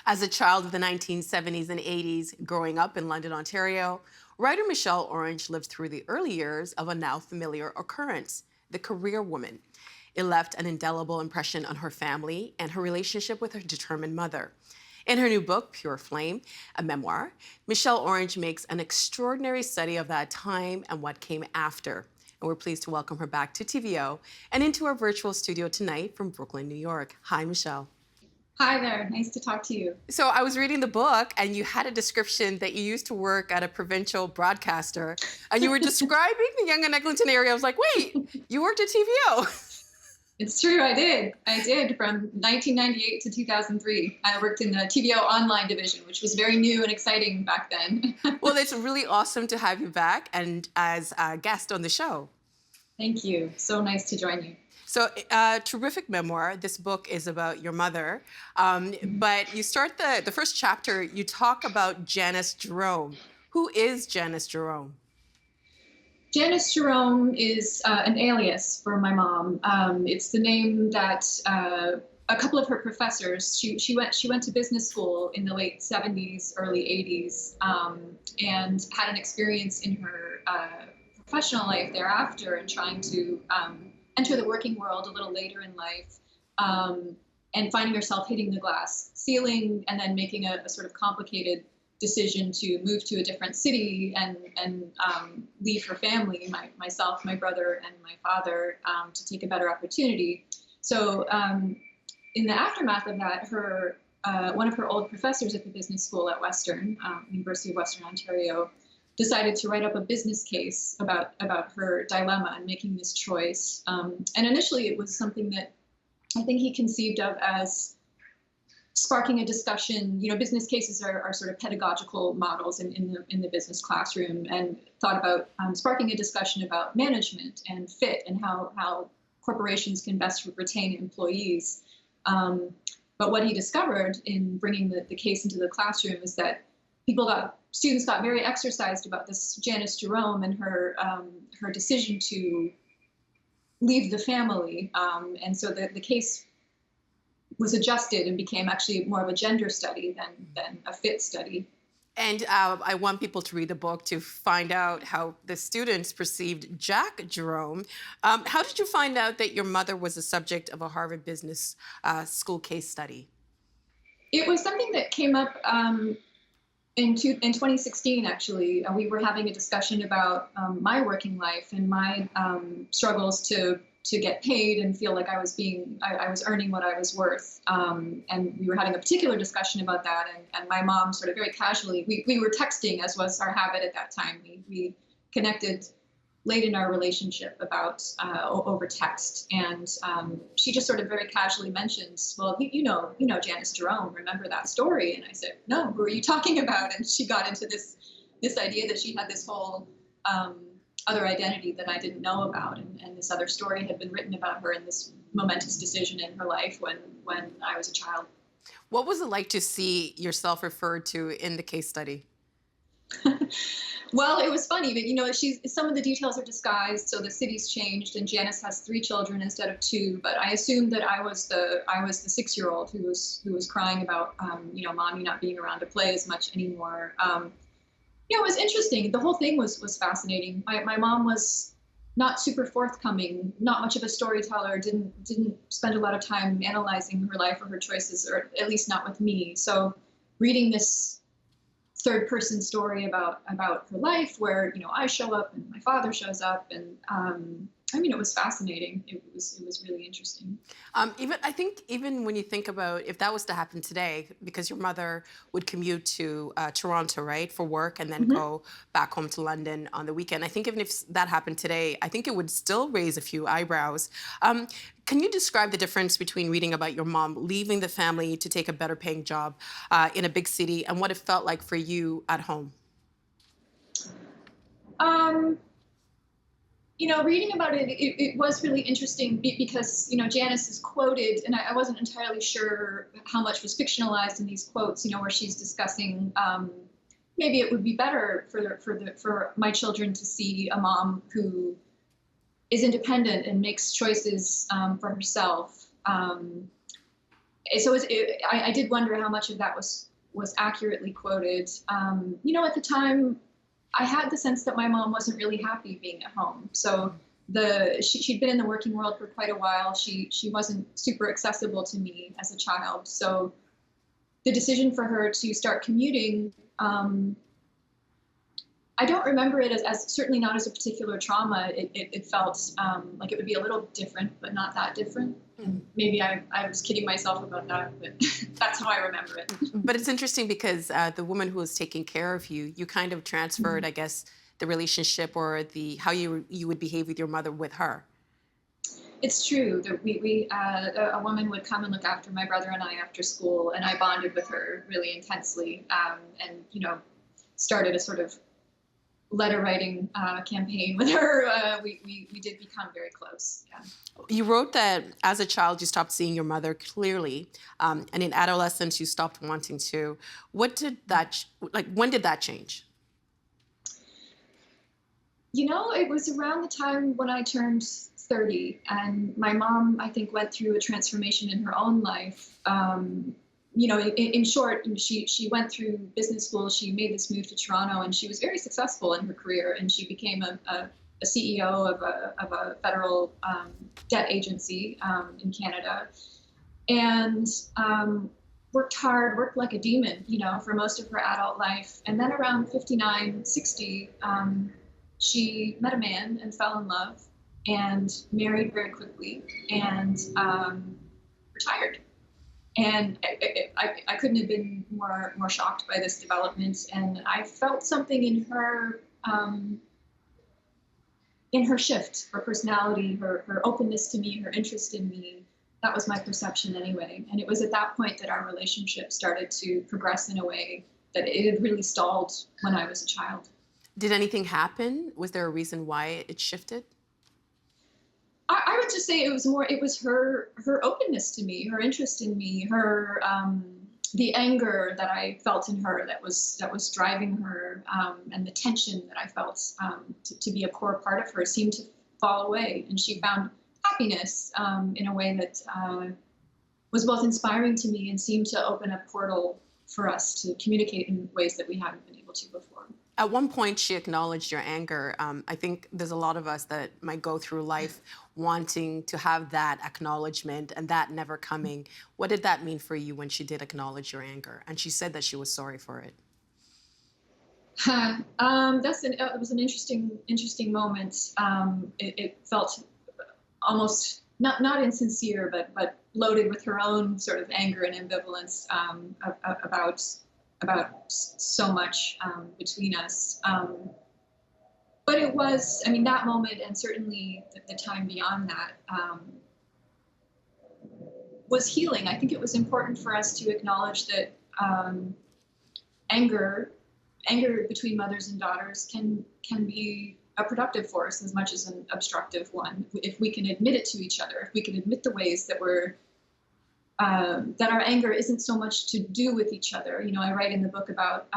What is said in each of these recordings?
As a child of the 1970s and 80s, growing up in London, Ontario, writer Michelle Orange lived through the early years of a now familiar occurrence, the career woman. It left an indelible impression on her family and her relationship with her determined mother. In her new book, Pure Flame, a memoir, Michelle Orange makes an extraordinary study of that time and what came after. And we're pleased to welcome her back to TVO and into our virtual studio tonight from Brooklyn, New York. Hi, Michelle. Hi there. Nice to talk to you. So I was reading the book, and you had a description that you used to work at a provincial broadcaster, and you were describing the Yonge and Eglinton area. I was like, wait, you worked at TVO. It's true, I did. I did from 1998 to 2003. I worked in the TVO online division, which was very new and exciting back then. Well, it's really awesome to have you back and as a guest on the show. Thank you. So nice to join you. So, terrific memoir. This book is about your mother. But you start the first chapter, you talk about Janis Jerome. Who is Janis Jerome? Janis Jerome is an alias for my mom. It's the name that a couple of her professors. She went to business school in the late 70s, early 80s, and had an experience in her professional life thereafter, and trying to enter the working world a little later in life, and finding herself hitting the glass ceiling, and then making a sort of complicated decision to move to a different city and leave her family, myself, my brother, and my father, to take a better opportunity. So in the aftermath of that, her one of her old professors at the business school at Western, University of Western Ontario, decided to write up a business case about her dilemma and making this choice. And initially, it was something that I think he conceived of as sparking a discussion. You know, business cases are sort of pedagogical models in the business classroom, and thought about sparking a discussion about management and fit and how corporations can best retain employees. But what he discovered in bringing the case into the classroom is that students got very exercised about this Janis Jerome and her decision to leave the family, and so the case was adjusted and became actually more of a gender study than a fit study. And I want people to read the book to find out how the students perceived Jack Jerome. How did you find out that your mother was the subject of a Harvard Business School case study? It was something that came up in 2016, actually. We were having a discussion about my working life and my struggles to get paid and feel like I was earning what I was worth. And we were having a particular discussion about that. And my mom sort of very casually, we were texting, as was our habit at that time. We connected late in our relationship about over text. And she just sort of very casually mentioned, well, you know Janis Jerome, remember that story? And I said, no, who are you talking about? And she got into this idea that she had this whole other identity that I didn't know about, and this other story had been written about her in this momentous decision in her life when I was a child. What was it like to see yourself referred to in the case study? Well, it was funny, but some of the details are disguised. So the city's changed, and Janis has 3 children instead of 2. But I assumed that I was the 6-year-old who was crying about mommy not being around to play as much anymore. Yeah, it was interesting. The whole thing was fascinating. My mom was not super forthcoming, not much of a storyteller, didn't spend a lot of time analyzing her life or her choices, or at least not with me. So reading this third person story about her life, where I show up and my father shows up, and it was fascinating. It was really interesting. I think even when you think about if that was to happen today, because your mother would commute to Toronto, right, for work, and then go back home to London on the weekend. I think even if that happened today, I think it would still raise a few eyebrows. Can you describe the difference between reading about your mom leaving the family to take a better paying job in a big city and what it felt like for you at home? Reading about it was really interesting because, Janis is quoted, and I wasn't entirely sure how much was fictionalized in these quotes, where she's discussing maybe it would be better for my children to see a mom who is independent and makes choices for herself. I did wonder how much of that was accurately quoted. At the time, I had the sense that my mom wasn't really happy being at home. So she'd been in the working world for quite a while. She wasn't super accessible to me as a child. So the decision for her to start commuting, I don't remember it as certainly not as a particular trauma. It felt like it would be a little different, but not that different. And maybe I was kidding myself about that, but that's how I remember it. But it's interesting because the woman who was taking care of you, you kind of transferred, I guess, the relationship or the how you would behave with your mother with her. It's true that a woman would come and look after my brother and I after school, and I bonded with her really intensely, and started a sort of letter writing campaign with her. We did become very close. Yeah. You wrote that as a child you stopped seeing your mother clearly, and in adolescence you stopped wanting to. What did that when did that change? It was around the time when I turned 30, and my mom, I think, went through a transformation in her own life. In short, she went through business school. She made this move to Toronto, and she was very successful in her career. And she became a CEO of a federal debt agency in Canada, and worked hard, worked like a demon, for most of her adult life. And then around 59, 60, she met a man and fell in love and married very quickly and retired. And I couldn't have been more shocked by this development. And I felt something in her shift, her personality, her openness to me, her interest in me. That was my perception anyway. And it was at that point that our relationship started to progress in a way that it had really stalled when I was a child. Did anything happen? Was there a reason why it shifted? I would just say it was her openness to me, her interest in me, her the anger that I felt in her that was driving her, and the tension that I felt to be a core part of her seemed to fall away, and she found happiness in a way that was both inspiring to me and seemed to open a portal for us to communicate in ways that we hadn't been able to before. At one point, she acknowledged your anger. I think there's a lot of us that might go through life wanting to have that acknowledgement and that never coming. What did that mean for you when she did acknowledge your anger? And she said that she was sorry for it. It was an interesting moment. It felt almost not insincere, but loaded with her own sort of anger and ambivalence about so much between us. But it was, that moment, and certainly the time beyond that, was healing. I think it was important for us to acknowledge that anger between mothers and daughters can be a productive force as much as an obstructive one. If we can admit it to each other, if we can admit the ways that that our anger isn't so much to do with each other. I write in the book about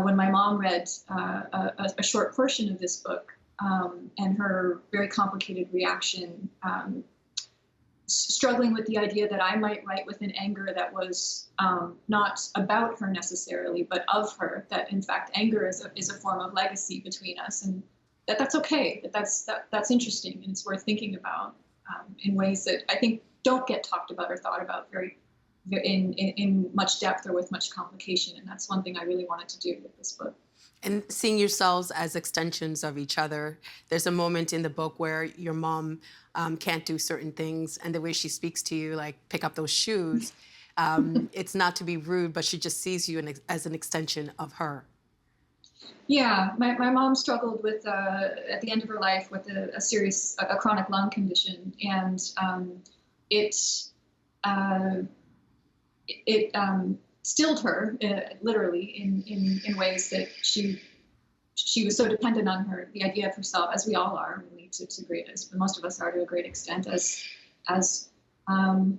when my mom read a short portion of this book and her very complicated reaction, struggling with the idea that I might write with an anger that was not about her necessarily, but of her, that in fact anger is a form of legacy between us, and that's okay, that's interesting, and it's worth thinking about in ways that I think don't get talked about or thought about very in much depth or with much complication. And that's one thing I really wanted to do with this book. And seeing yourselves as extensions of each other. There's a moment in the book where your mom can't do certain things, and the way she speaks to you, like pick up those shoes, it's not to be rude, but she just sees you as an extension of her. Yeah, my mom struggled with, at the end of her life, with a chronic lung condition, and it stilled her, literally, in ways that she was so dependent on the idea of herself, as we all are, really, as most of us are to a great extent, as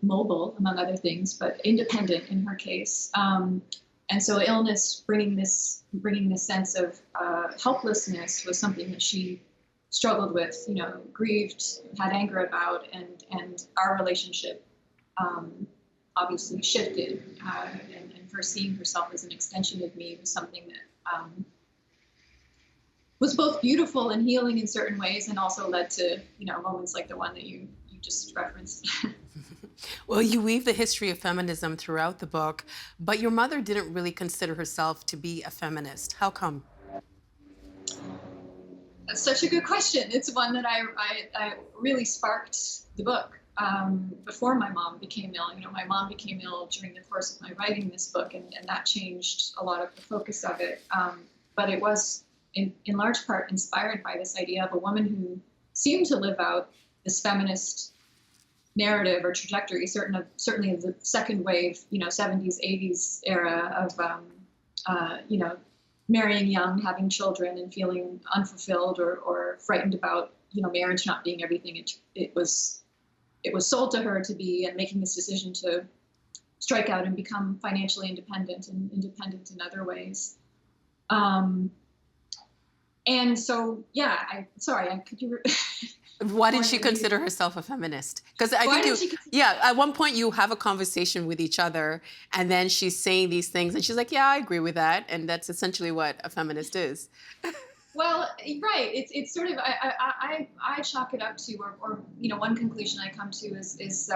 mobile, among other things, but independent in her case. And so illness bringing this sense of helplessness was something that she struggled with, grieved, had anger about, and our relationship obviously shifted, and her seeing herself as an extension of me was something that was both beautiful and healing in certain ways, and also led to moments like the one that you just referenced. Well, you weave the history of feminism throughout the book, but your mother didn't really consider herself to be a feminist. How come? That's such a good question. It's one that I really sparked the book. Before my mom became ill. My mom became ill during the course of my writing this book, and that changed a lot of the focus of it. But it was in large part inspired by this idea of a woman who seemed to live out this feminist narrative or trajectory, certainly of the second wave, 70s, 80s era of, marrying young, having children, and feeling unfulfilled or frightened about, marriage not being everything it was sold to her to be, and making this decision to strike out and become financially independent and independent in other ways. And so, yeah, could you? Why did she consider herself a feminist? Because I Why think did you, she? yeah, at one point you have a conversation with each other, and then she's saying these things, and she's like, "Yeah, I agree with that," and that's essentially what a feminist is. Well, right. It's sort of I chalk it up to, or one conclusion I come to is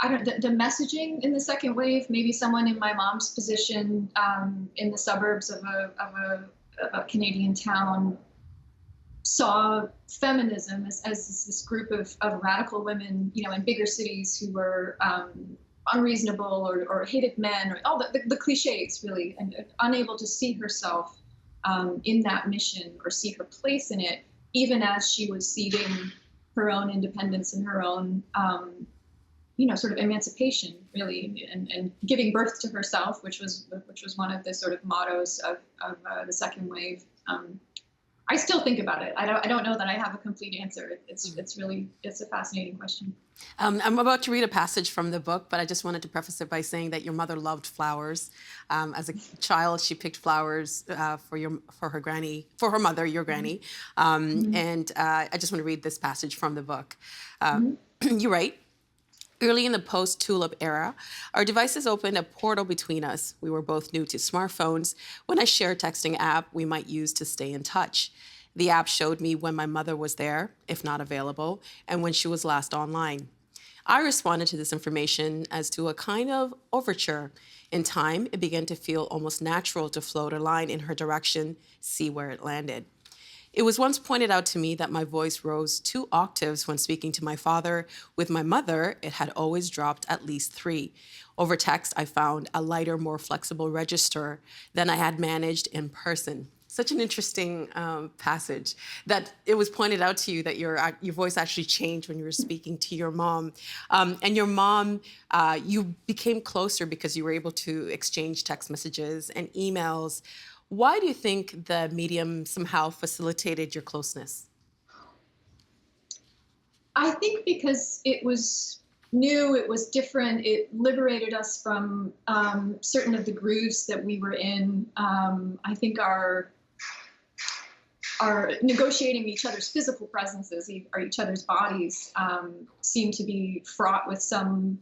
I don't the messaging in the second wave. Maybe someone in my mom's position, in the suburbs of a Canadian town, saw feminism as this group of radical women, in bigger cities who were unreasonable or hated men, or all the cliches, really, and unable to see herself in that mission or see her place in it, even as she was seeding her own independence and her own, sort of emancipation, really, and giving birth to herself, which was one of the sort of mottos of the second wave. I still think about it. I don't know that I have a complete answer. It's a fascinating question. I'm about to read a passage from the book, but I just wanted to preface it by saying that your mother loved flowers. As a child, she picked flowers for her mother, your granny. And I just want to read this passage from the book. You write, early in the post-tulip era, our devices opened a portal between us. We were both new to smartphones when a shared texting app we might use to stay in touch. The app showed me when my mother was there, if not available, and when she was last online. I responded to this information as to a kind of overture. In time, it began to feel almost natural to float a line in her direction, see where it landed. It was once pointed out to me that my voice rose 2 octaves when speaking to my father. With my mother, it had always dropped at least 3. Over text, I found a lighter, more flexible register than I had managed in person. Such an interesting passage that it was pointed out to you that your voice actually changed when you were speaking to your mom. And your mom, you became closer because you were able to exchange text messages and emails. Why do you think the medium somehow facilitated your closeness? I think because it was new, it was different, it liberated us from certain of the grooves that we were in. I think our negotiating each other's physical presences or each other's bodies seemed to be fraught with some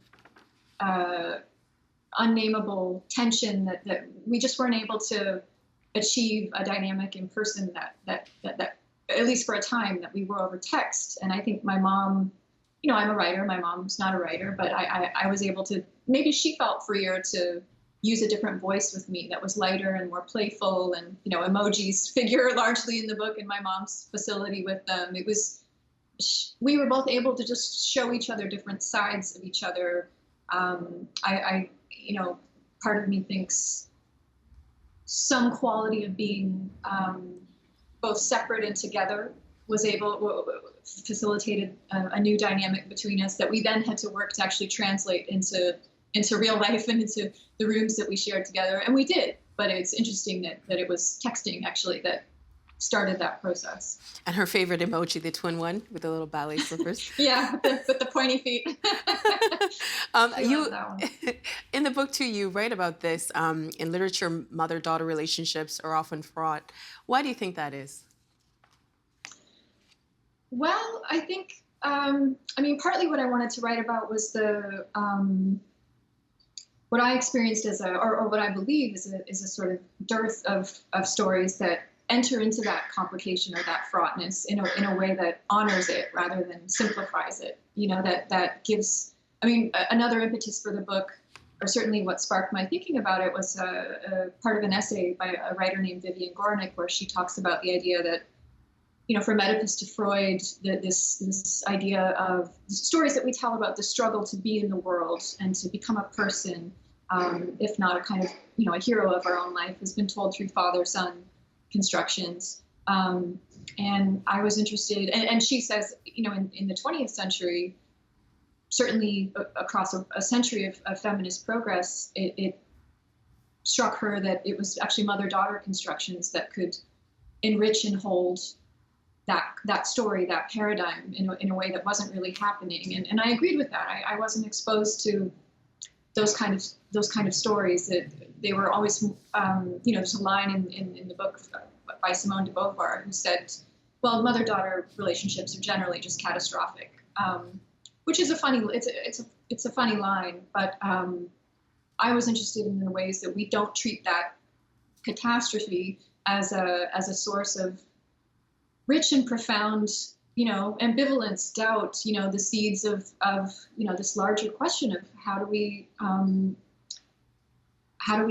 unnameable tension that we just weren't able to achieve a dynamic in person that at least for a time, that we were over text. And I think my mom, I'm a writer, my mom's not a writer, but I was able to, maybe she felt freer to use a different voice with me that was lighter and more playful, and emojis figure largely in the book, and my mom's facility with them. We were both able to just show each other different sides of each other. Part of me thinks some quality of being both separate and together facilitated a new dynamic between us that we then had to work to actually translate into real life and into the rooms that we shared together. And we did, but it's interesting that it was texting actually that started that process. And her favorite emoji, the twin one with the little ballet slippers. Yeah, with the pointy feet. You, in the book too, you write about this. In literature, mother-daughter relationships are often fraught. Why do you think that is? Well, I think I mean, partly what I wanted to write about was the what I experienced as or what I believe is a sort of dearth of stories that enter into that complication or that fraughtness in a way that honors it rather than simplifies it. You know, that gives. I mean, another impetus for the book, or certainly what sparked my thinking about it, was a part of an essay by a writer named Vivian Gornick, where she talks about the idea that, you know, from Oedipus to Freud, this idea of the stories that we tell about the struggle to be in the world and to become a person, if not a kind of, you know, a hero of our own life, has been told through father-son constructions. And I was interested, and she says, you know, in the 20th century, certainly across a century of feminist progress, it struck her that it was actually mother-daughter constructions that could enrich and hold that story, that paradigm in a way that wasn't really happening. And I agreed with that. I wasn't exposed to those kind of stories. That they were always, you know, there's a line in the book by Simone de Beauvoir who said, well, mother-daughter relationships are generally just catastrophic, which is a funny, it's a funny line, but I was interested in the ways that we don't treat that catastrophe as a source of rich and profound, you know, ambivalence, doubt, you know, the seeds of you know, this larger question of how do we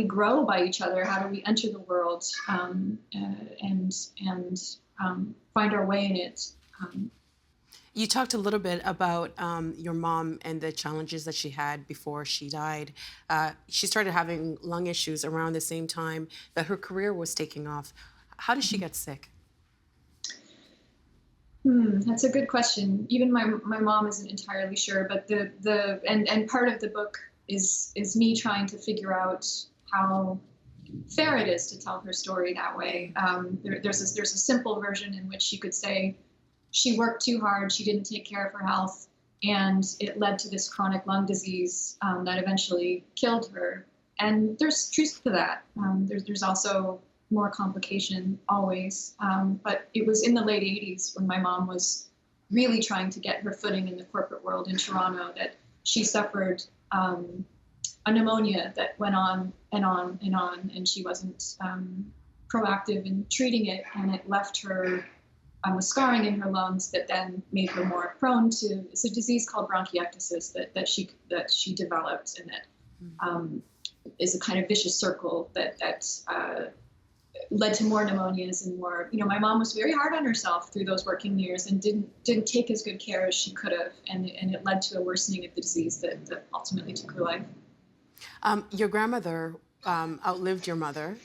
grow by each other? How do we enter the world and find our way in it? You talked a little bit about your mom and the challenges that she had before she died. She started having lung issues around the same time that her career was taking off. How did she get sick? That's a good question. Even my mom isn't entirely sure, but and part of the book is me trying to figure out how fair it is to tell her story that way. There's a simple version in which you could say she worked too hard, she didn't take care of her health, and it led to this chronic lung disease that eventually killed her. And there's truth to that. There's also more complication always. But it was in the late 80s when my mom was really trying to get her footing in the corporate world in Toronto that she suffered a pneumonia that went on and on and on, and she wasn't proactive in treating it, and it left her with scarring in her lungs that then made her more prone to, it's a disease called bronchiectasis that she developed, and that is a kind of vicious circle that led to more pneumonias and more, you know, my mom was very hard on herself through those working years and didn't take as good care as she could have, and it led to a worsening of the disease that ultimately took her life. Your grandmother outlived your mother,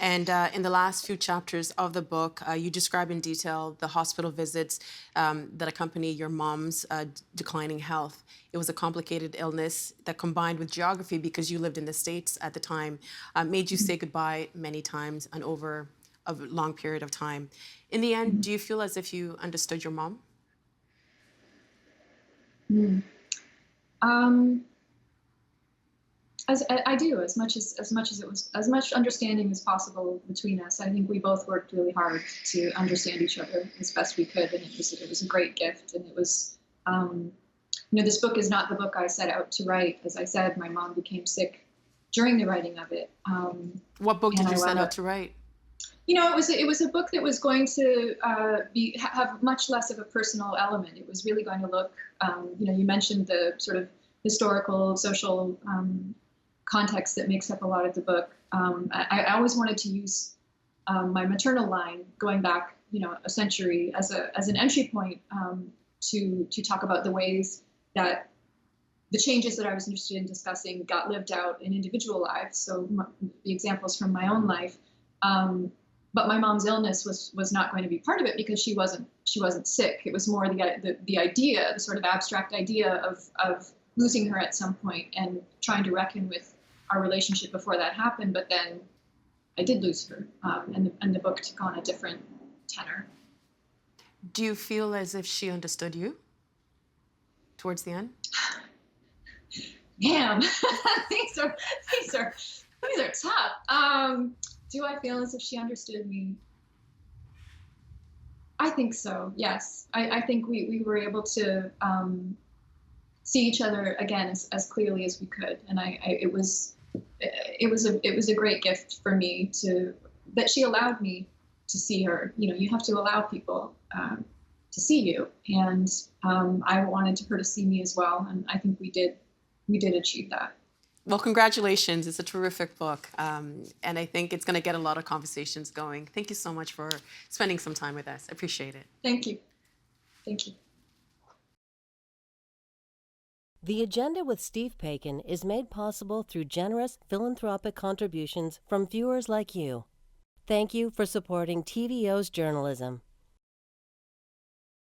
and in the last few chapters of the book, you describe in detail the hospital visits that accompany your mom's declining health. It was a complicated illness that, combined with geography, because you lived in the States at the time, made you say goodbye many times and over a long period of time. In the end, do you feel as if you understood your mom? Mm. As I do, as much as it was, as much understanding as possible between us. I think we both worked really hard to understand each other as best we could, and it was a great gift. And it was, you know, this book is not the book I set out to write. As I said, my mom became sick during the writing of it. What book did you set out to write? You know, it was a book that was going to have much less of a personal element. It was really going to look, you know, you mentioned the sort of historical, social context that makes up a lot of the book. I always wanted to use my maternal line, going back, you know, a century, as an entry point to talk about the ways that the changes that I was interested in discussing got lived out in individual lives. So the examples from my own life. But my mom's illness was not going to be part of it because she wasn't sick. It was more the idea, the sort of abstract idea of losing her at some point and trying to reckon with our relationship before that happened. But then I did lose her, and the book took on a different tenor. Do you feel as if she understood you towards the end? Damn, these are tough. Do I feel as if she understood me? I think so. Yes, I think we were able to see each other again as clearly as we could, and it was a great gift for me to that she allowed me to see her. You know, you have to allow people to see you, and I wanted her to see me as well, and I think we did achieve that. Well, congratulations. It's a terrific book. And I think it's going to get a lot of conversations going. Thank you so much for spending some time with us. I appreciate it. Thank you. Thank you. The Agenda with Steve Paikin is made possible through generous philanthropic contributions from viewers like you. Thank you for supporting TVO's journalism.